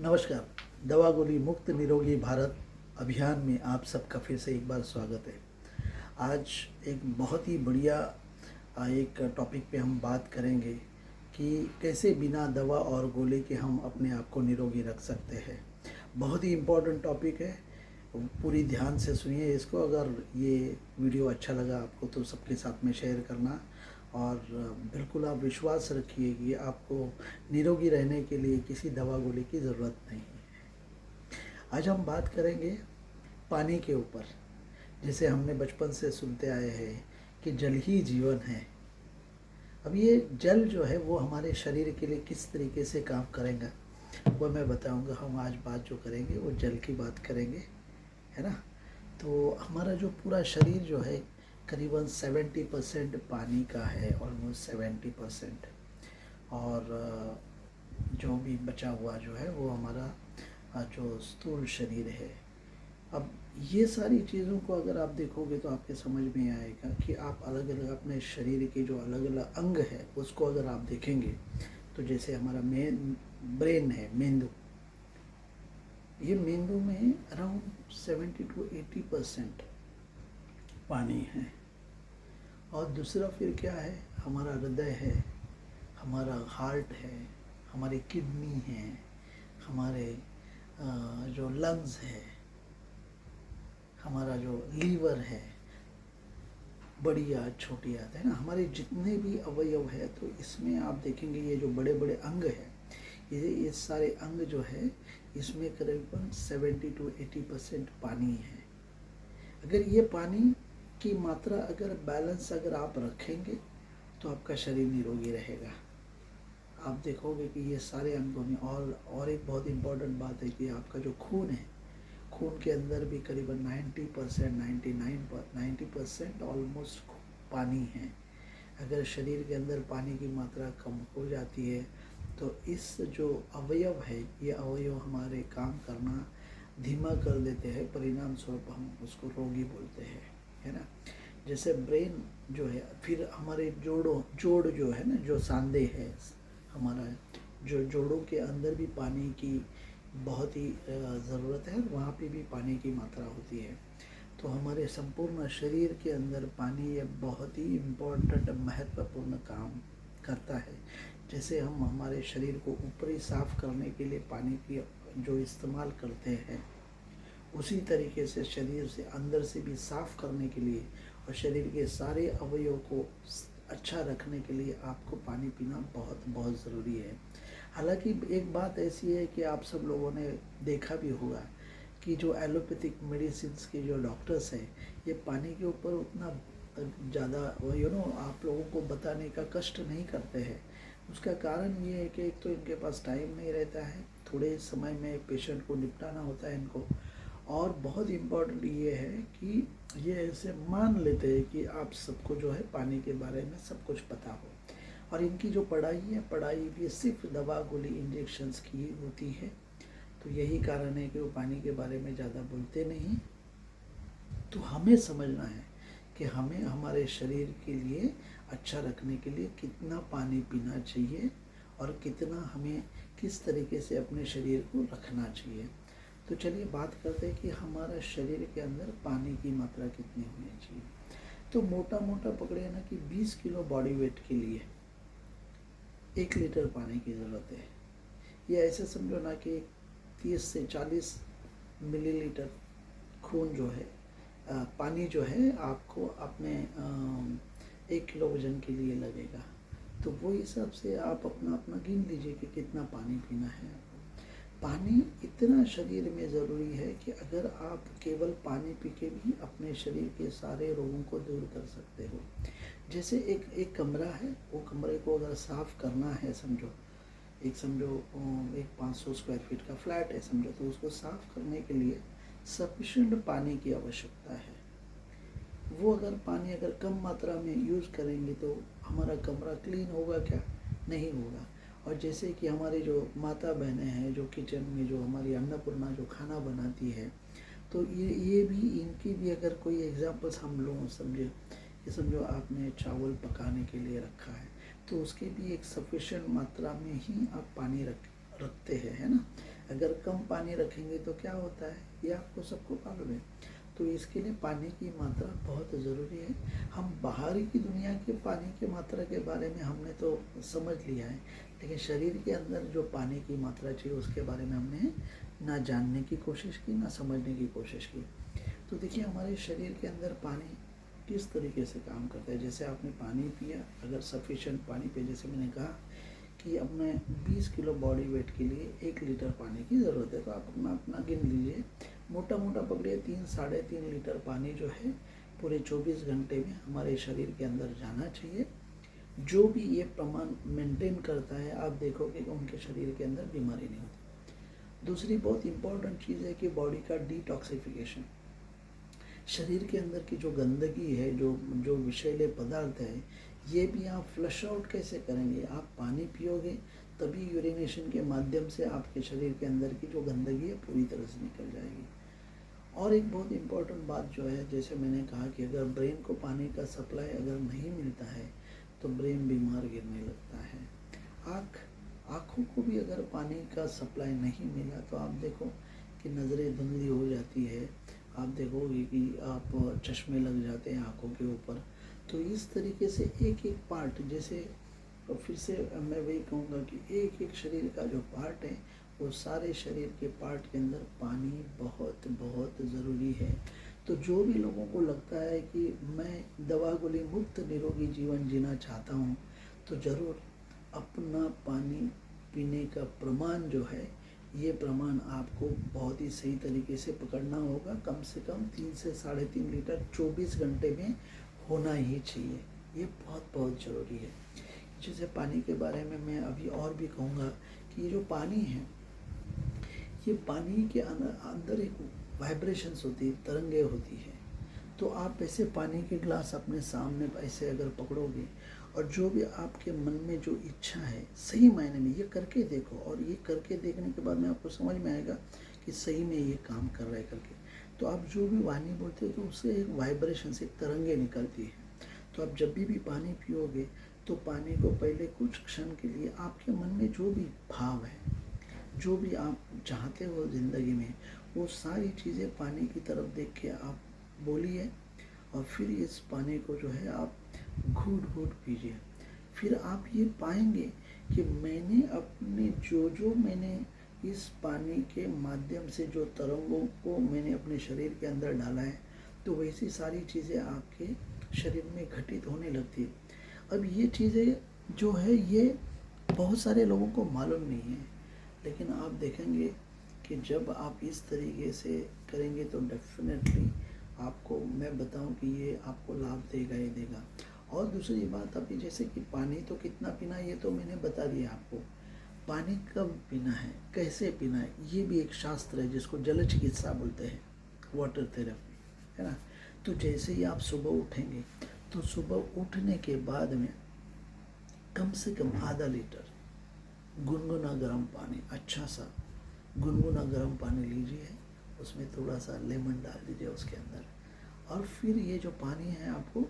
नमस्कार। दवा गोली मुक्त निरोगी भारत अभियान में आप सबका फिर से एक बार स्वागत है। आज एक बहुत ही बढ़िया एक टॉपिक पे हम बात करेंगे कि कैसे बिना दवा और गोली के हम अपने आप को निरोगी रख सकते हैं। बहुत ही इम्पोर्टेंट टॉपिक है, पूरी ध्यान से सुनिए इसको। अगर ये वीडियो अच्छा लगा आपको तो सबके साथ में शेयर करना, और बिल्कुल आप विश्वास रखिए कि आपको निरोगी रहने के लिए किसी दवा गोली की ज़रूरत नहीं है। आज हम बात करेंगे पानी के ऊपर। जैसे हमने बचपन से सुनते आए हैं कि जल ही जीवन है। अब ये जल जो है वो हमारे शरीर के लिए किस तरीके से काम करेगा वो मैं बताऊंगा। हम आज बात जो करेंगे वो जल की बात करेंगे, है ना। तो हमारा जो पूरा शरीर जो है करीबन 70% पानी का है, ऑलमोस्ट 70%। और जो भी बचा हुआ जो है वो हमारा जो स्थूल शरीर है। अब ये सारी चीज़ों को अगर आप देखोगे तो आपके समझ में आएगा कि आप अलग अलग अपने शरीर के जो अलग अलग अंग है उसको अगर आप देखेंगे तो जैसे हमारा मेन ब्रेन है, मेंदू। ये मेंदू में अराउंड 70 to 80% पानी है। और दूसरा फिर क्या है, हमारा हृदय है, हमारा हार्ट है, हमारी किडनी है, हमारे जो लंग्स है, हमारा जो लीवर है, बड़ी आंत छोटी आंत है ना, हमारे जितने भी अवयव है। तो इसमें आप देखेंगे ये जो बड़े बड़े अंग है, ये सारे अंग जो है इसमें करीबन 70 to 80% पानी है। अगर ये पानी की मात्रा अगर बैलेंस अगर आप रखेंगे तो आपका शरीर निरोगी रहेगा। आप देखोगे कि ये सारे अंगों में और एक बहुत इम्पोर्टेंट बात है कि आपका जो खून है, खून के अंदर भी करीबन 90%, 90% ऑलमोस्ट पानी है। अगर शरीर के अंदर पानी की मात्रा कम हो जाती है तो इस जो अवयव है, ये अवयव हमारे काम करना धीमा कर देते हैं। परिणाम स्वरूप हम उसको रोगी बोलते हैं, है ना। जैसे ब्रेन जो है, फिर हमारे जोड़ जो है ना, जो सांधे है, हमारा जो जोड़ों के अंदर भी पानी की बहुत ही ज़रूरत है, वहाँ पे भी पानी की मात्रा होती है। तो हमारे संपूर्ण शरीर के अंदर पानी ये बहुत ही इम्पोर्टेंट महत्वपूर्ण काम करता है। जैसे हम हमारे शरीर को ऊपरी साफ करने के लिए पानी की जो इस्तेमाल करते हैं, उसी तरीके से शरीर से अंदर से भी साफ करने के लिए और शरीर के सारे अवयवों को अच्छा रखने के लिए आपको पानी पीना बहुत बहुत ज़रूरी है। हालांकि एक बात ऐसी है कि आप सब लोगों ने देखा भी होगा कि जो एलोपैथिक मेडिसिन के जो डॉक्टर्स हैं, ये पानी के ऊपर उतना ज़्यादा आप लोगों को बताने का कष्ट नहीं करते हैं। उसका कारण ये है कि एक तो इनके पास टाइम नहीं रहता है, थोड़े समय में पेशेंट को निपटाना होता है इनको। और बहुत इम्पोर्टेंट ये है कि ये ऐसे मान लेते हैं कि आप सबको जो है पानी के बारे में सब कुछ पता हो। और इनकी जो पढ़ाई है, पढ़ाई भी सिर्फ दवा गोली इंजेक्शंस की होती है। तो यही कारण है कि वो पानी के बारे में ज़्यादा बोलते नहीं। तो हमें समझना है कि हमें हमारे शरीर के लिए अच्छा रखने के लिए कितना पानी पीना चाहिए और कितना हमें किस तरीके से अपने शरीर को रखना चाहिए। तो चलिए बात करते हैं कि हमारा शरीर के अंदर पानी की मात्रा कितनी होनी चाहिए। तो मोटा मोटा पकड़े ना कि 20 किलो बॉडी वेट के लिए 1 लीटर पानी की ज़रूरत है। या ऐसे समझो ना कि 30 से 40 मिलीलीटर खून जो है, पानी जो है आपको अपने 1 किलो वजन के लिए लगेगा। तो वो हिसाब से आप अपना अपना गिन लीजिए कि कितना पानी पीना है। पानी इतना शरीर में ज़रूरी है कि अगर आप केवल पानी पी के भी अपने शरीर के सारे रोगों को दूर कर सकते हो। जैसे एक कमरा है, वो कमरे को अगर साफ़ करना है, समझो एक 500 स्क्वायर फीट का फ्लैट है समझो, तो उसको साफ़ करने के लिए सफिशेंट पानी की आवश्यकता है। वो अगर पानी अगर कम मात्रा में यूज़ करेंगे तो हमारा कमरा क्लीन होगा क्या? नहीं होगा। और जैसे कि हमारी जो माता बहनें हैं, जो किचन में जो हमारी अन्नपूर्णा जो खाना बनाती है, तो ये भी इनकी भी अगर कोई एग्जांपल्स हम लोग समझे कि समझो आपने चावल पकाने के लिए रखा है, तो उसके भी एक सफिशेंट मात्रा में ही आप पानी रखते हैं, है ना। अगर कम पानी रखेंगे तो क्या होता है, ये आपको सबको मालूम है। तो इसके लिए पानी की मात्रा बहुत ज़रूरी है। हम बाहरी की दुनिया के पानी की मात्रा के बारे में हमने तो समझ लिया है, लेकिन शरीर के अंदर जो पानी की मात्रा चाहिए उसके बारे में हमने ना जानने की कोशिश की, ना समझने की कोशिश की। तो देखिए हमारे शरीर के अंदर पानी किस तरीके से काम करता है। जैसे आपने पानी पिया, अगर सफिशिएंट पानी पिए, जैसे मैंने कहा कि अपने 20 किलो बॉडी वेट के लिए 1 लीटर पानी की ज़रूरत है, तो आप अपना अपना गिन लीजिए, मोटा मोटा पकड़िए 3-3.5 लीटर पानी जो है पूरे 24 घंटे में हमारे शरीर के अंदर जाना चाहिए। जो भी ये प्रमाण मेंटेन करता है, आप देखोगे कि उनके शरीर के अंदर बीमारी नहीं होती। दूसरी बहुत इंपॉर्टेंट चीज़ है कि बॉडी का डिटॉक्सिफिकेशन। शरीर के अंदर की जो गंदगी है, जो विषैले पदार्थ है, ये भी आप फ्लश आउट कैसे करेंगे। आप पानी पियोगे तभी यूरिनेशन के माध्यम से आपके शरीर के अंदर की जो गंदगी है पूरी तरह से निकल जाएगी। और एक बहुत इम्पोर्टेंट बात जो है, जैसे मैंने कहा कि अगर ब्रेन को पानी का सप्लाई अगर नहीं मिलता है तो ब्रेन बीमार गिरने लगता है। आँखों को भी अगर पानी का सप्लाई नहीं मिला तो आप देखो कि नज़रें धुंधली हो जाती है, आप देखोगे कि आप चश्मे लग जाते हैं आँखों के ऊपर। तो इस तरीके से एक एक पार्ट, जैसे फिर से मैं वही कहूँगा कि एक एक शरीर का जो पार्ट है, वो सारे शरीर के पार्ट के अंदर पानी बहुत बहुत ज़रूरी है। तो जो भी लोगों को लगता है कि मैं दवा गोली मुक्त निरोगी जीवन जीना चाहता हूँ, तो ज़रूर अपना पानी पीने का प्रमाण जो है, ये प्रमाण आपको बहुत ही सही तरीके से पकड़ना होगा। कम से कम 3 से 3.5 लीटर 24 घंटे में होना ही चाहिए। ये बहुत बहुत ज़रूरी है। जैसे पानी के बारे में मैं अभी और भी कहूँगा कि ये जो पानी है, ये पानी के अंदर एक वाइब्रेशंस होती है, तरंगे होती है। तो आप ऐसे पानी के गिलास अपने सामने ऐसे अगर पकड़ोगे और जो भी आपके मन में जो इच्छा है, सही मायने में ये करके देखो, और ये करके देखने के बाद में आपको समझ में आएगा कि सही में ये काम कर रहा है करके। तो आप जो भी वाणी बोलते हो तो उससे एक वाइब्रेशन से तरंगे निकलती है। तो आप जब भी पानी पियोगे तो पानी को पहले कुछ क्षण के लिए आपके मन में जो भी भाव है, जो भी आप चाहते हो ज़िंदगी में, वो सारी चीज़ें पानी की तरफ देख के आप बोलिए, और फिर इस पानी को जो है आप घूट घूट पीजिए। फिर आप ये पाएंगे कि मैंने अपने जो मैंने इस पानी के माध्यम से जो तरंगों को मैंने अपने शरीर के अंदर डाला है, तो वैसी सारी चीज़ें आपके शरीर में घटित होने लगती है। अब ये चीज़ें जो है ये बहुत सारे लोगों को मालूम नहीं है, लेकिन आप देखेंगे कि जब आप इस तरीके से करेंगे तो डेफिनेटली आपको मैं बताऊं कि ये आपको लाभ देगा ही देगा। और दूसरी बात, अभी जैसे कि पानी तो कितना पीना है ये तो मैंने बता दिया आपको। पानी कब पीना है, कैसे पीना है, ये भी एक शास्त्र है जिसको जल चिकित्सा बोलते हैं, वाटर थेरेपी, है ना। तो जैसे ही आप सुबह उठेंगे तो सुबह उठने के बाद में कम से कम आधा लीटर गुनगुना गर्म पानी, अच्छा सा गुनगुना गर्म पानी लीजिए, उसमें थोड़ा सा लेमन डाल दीजिए उसके अंदर, और फिर ये जो पानी है आपको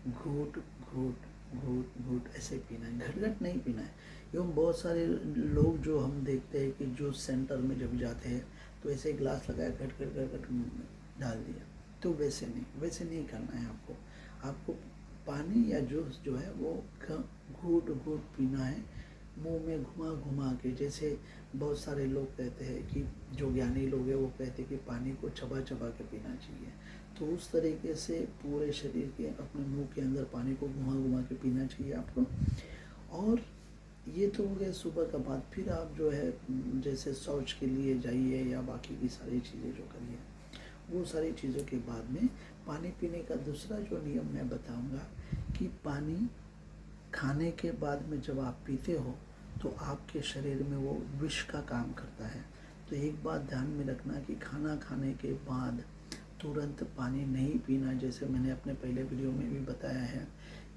घूट घूट घूट घूट ऐसे पीना है, घट घट नहीं पीना है। एवं बहुत सारे लोग जो हम देखते हैं कि जूस सेंटर में जब जाते हैं तो ऐसे ग्लास लगाया, घट घट घट घट डाल दिया, तो वैसे नहीं करना है आपको। आपको पानी या जूस जो है वो घूट घूट पीना है, मुंह में घुमा घुमा के। जैसे बहुत सारे लोग कहते हैं कि जो ज्ञानी लोग हैं वो कहते हैं कि पानी को चबा चबा के पीना चाहिए, तो उस तरीके से पूरे शरीर के अपने मुंह के अंदर पानी को घुमा घुमा के पीना चाहिए आपको। और ये तो हो गया सुबह का बात। फिर आप जो है जैसे शौच के लिए जाइए या बाकी की सारी चीज़ें जो करिए, वो सारी चीज़ों के बाद में पानी पीने का दूसरा जो नियम मैं बताऊंगा कि पानी खाने के बाद में जब आप पीते हो तो आपके शरीर में वो विष का काम करता है। तो एक बात ध्यान में रखना कि खाना खाने के बाद तुरंत पानी नहीं पीना। जैसे मैंने अपने पहले वीडियो में भी बताया है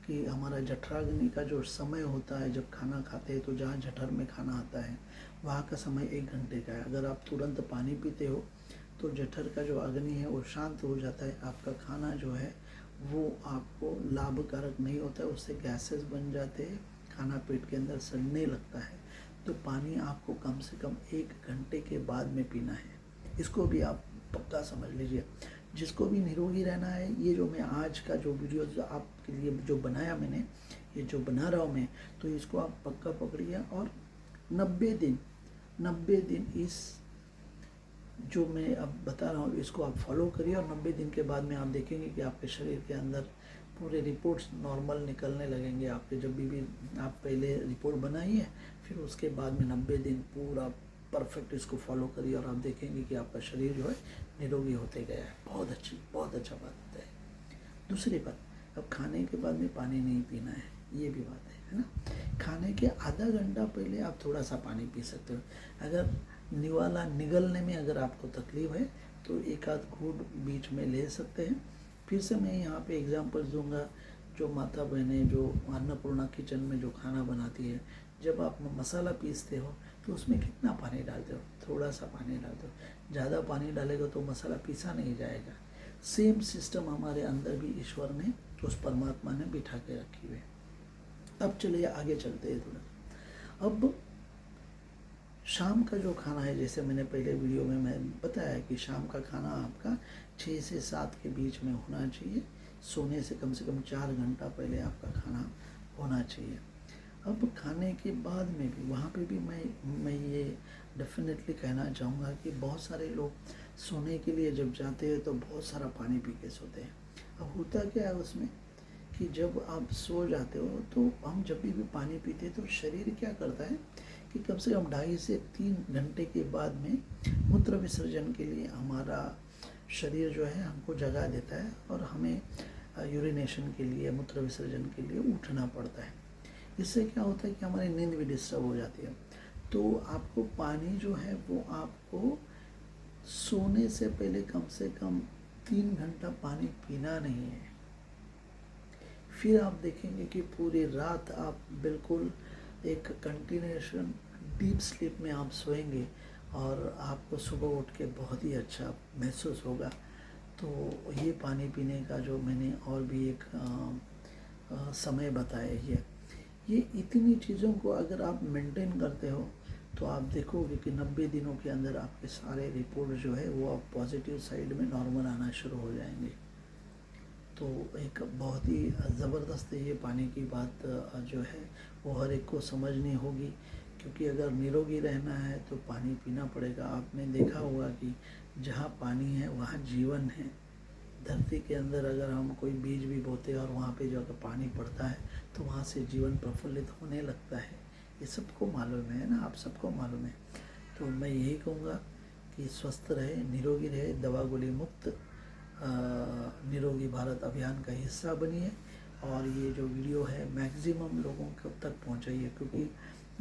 कि हमारा जठराग्नि का जो समय होता है जब खाना खाते हैं, तो जहाँ जठर में खाना आता है वहाँ का समय 1 घंटे का है। अगर आप तुरंत पानी पीते हो तो जठर का जो अग्नि है वो शांत हो जाता है, आपका खाना जो है वो आपको लाभकारक नहीं होता है, उससे गैसेस बन जाते हैं, खाना पेट के अंदर सड़ने लगता है। तो पानी आपको कम से कम 1 घंटे के बाद में पीना है। इसको भी आप पक्का समझ लीजिए। जिसको भी निरोगी रहना है, ये जो मैं आज का जो वीडियो जो आपके लिए जो बनाया मैंने, ये जो बना रहा हूँ मैं, तो इसको आप पक्का पकड़िए और 90 दिन इस जो मैं अब बता रहा हूँ इसको आप फॉलो करिए, और 90 दिन के बाद में आप देखेंगे कि आपके शरीर के अंदर पूरे रिपोर्ट्स नॉर्मल निकलने लगेंगे आपके। जब भी आप पहले रिपोर्ट बनाइए, फिर उसके बाद में 90 दिन पूरा परफेक्ट इसको फॉलो करिए, और आप देखेंगे कि आपका शरीर जो है निरोगी होते गया है। बहुत अच्छा बात है। दूसरी बात, अब खाने के बाद में पानी नहीं पीना है, ये भी बात है ना। खाने के आधा घंटा पहले आप थोड़ा सा पानी पी सकते हो। अगर निवाला निगलने में अगर आपको तकलीफ है तो एक आध घूंट बीच में ले सकते हैं। फिर से मैं यहाँ पे एग्जांपल दूंगा, जो माता बहनें जो अन्नपूर्णा किचन में जो खाना बनाती है, जब आप मसाला पीसते हो तो उसमें कितना पानी डालते हो? थोड़ा सा पानी डालते हो। ज़्यादा पानी डालेगा तो मसाला पीसा नहीं जाएगा। सेम सिस्टम हमारे अंदर भी ईश्वर ने, उस परमात्मा ने बिठा के रखी हुई है। अब चलिए आगे चलते हैं थोड़ा। अब शाम का जो खाना है, जैसे मैंने पहले वीडियो में मैं बताया कि शाम का खाना आपका 6 से 7 के बीच में होना चाहिए। सोने से कम 4 घंटा पहले आपका खाना होना चाहिए। अब खाने के बाद में भी वहाँ पे भी मैं ये डेफिनेटली कहना चाहूँगा कि बहुत सारे लोग सोने के लिए जब जाते हैं तो बहुत सारा पानी पी के सोते हैं। अब होता क्या है उसमें कि जब आप सो जाते हो तो हम जब भी पानी पीते हैं तो शरीर क्या करता है कि कम से कम 2.5 से 3 घंटे के बाद में मूत्र विसर्जन के लिए हमारा शरीर जो है हमको जगा देता है, और हमें यूरिनेशन के लिए, मूत्र विसर्जन के लिए उठना पड़ता है। इससे क्या होता है कि हमारी नींद भी डिस्टर्ब हो जाती है। तो आपको पानी जो है वो आपको सोने से पहले कम से कम 3 घंटा पानी पीना नहीं है। फिर आप देखेंगे कि पूरी रात आप बिल्कुल एक कंटिन्यूएशन डीप स्लीप में आप सोएंगे, और आपको सुबह उठ के बहुत ही अच्छा महसूस होगा। तो ये पानी पीने का जो मैंने और भी एक समय बताया है, ये इतनी चीज़ों को अगर आप मेंटेन करते हो तो आप देखोगे कि 90 दिनों के अंदर आपके सारे रिपोर्ट जो है वो आप पॉजिटिव साइड में नॉर्मल आना शुरू हो जाएंगे। तो एक बहुत ही ज़बरदस्त ये पानी की बात जो है वो हर एक को समझनी होगी, क्योंकि अगर निरोगी रहना है तो पानी पीना पड़ेगा। आपने देखा होगा कि जहाँ पानी है वहाँ जीवन है। धरती के अंदर अगर हम कोई बीज भी बोते हैं और वहाँ पे जो अगर पानी पड़ता है तो वहाँ से जीवन प्रफुल्लित होने लगता है। ये सबको मालूम है ना, आप सबको मालूम है। तो मैं यही कहूँगा कि स्वस्थ रहे, निरोगी रहे, दवा गोली मुक्त निरोगी भारत अभियान का हिस्सा बनिए, और ये जो वीडियो है मैक्सिमम लोगों को तक पहुँचाइए, क्योंकि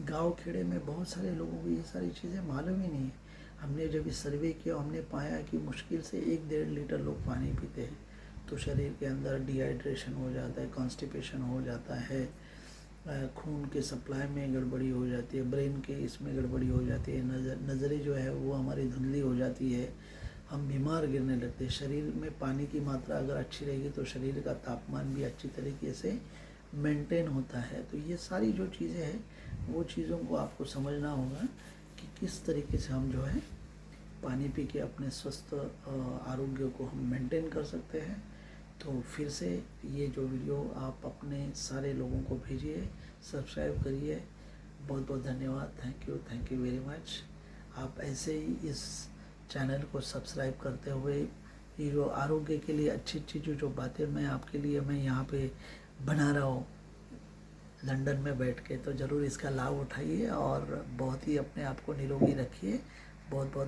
गांव खेड़े में बहुत सारे लोगों को ये सारी चीज़ें मालूम ही नहीं है। हमने जब इस सर्वे किया, हमने पाया कि मुश्किल से 1-1.5 लीटर लोग पानी पीते हैं, तो शरीर के अंदर डिहाइड्रेशन हो जाता है, कॉन्स्टिपेशन हो जाता है, खून के सप्लाई में गड़बड़ी हो जाती है, ब्रेन के इसमें गड़बड़ी हो जाती है, नज़रें जो है वो हमारी धुंधली हो जाती है, हम बीमार गिरने लगते हैं। शरीर में पानी की मात्रा अगर अच्छी रहेगी तो शरीर का तापमान भी अच्छी तरीके से मेंटेन होता है। तो ये सारी जो चीज़ें हैं वो चीज़ों को आपको समझना होगा कि किस तरीके से हम जो है पानी पी के अपने स्वस्थ आरोग्य को हम मेंटेन कर सकते हैं। तो फिर से ये जो वीडियो आप अपने सारे लोगों को भेजिए, सब्सक्राइब करिए। बहुत बहुत धन्यवाद। Thank you very much. आप ऐसे ही इस चैनल को सब्सक्राइब करते हुए ये जो आरोग्य के लिए अच्छी जो बातें मैं आपके लिए मैं यहाँ पे बना रहा हूँ लंदन में बैठ के, तो ज़रूर इसका लाभ उठाइए और बहुत ही अपने आप को निरोगी रखिए। बहुत बहुत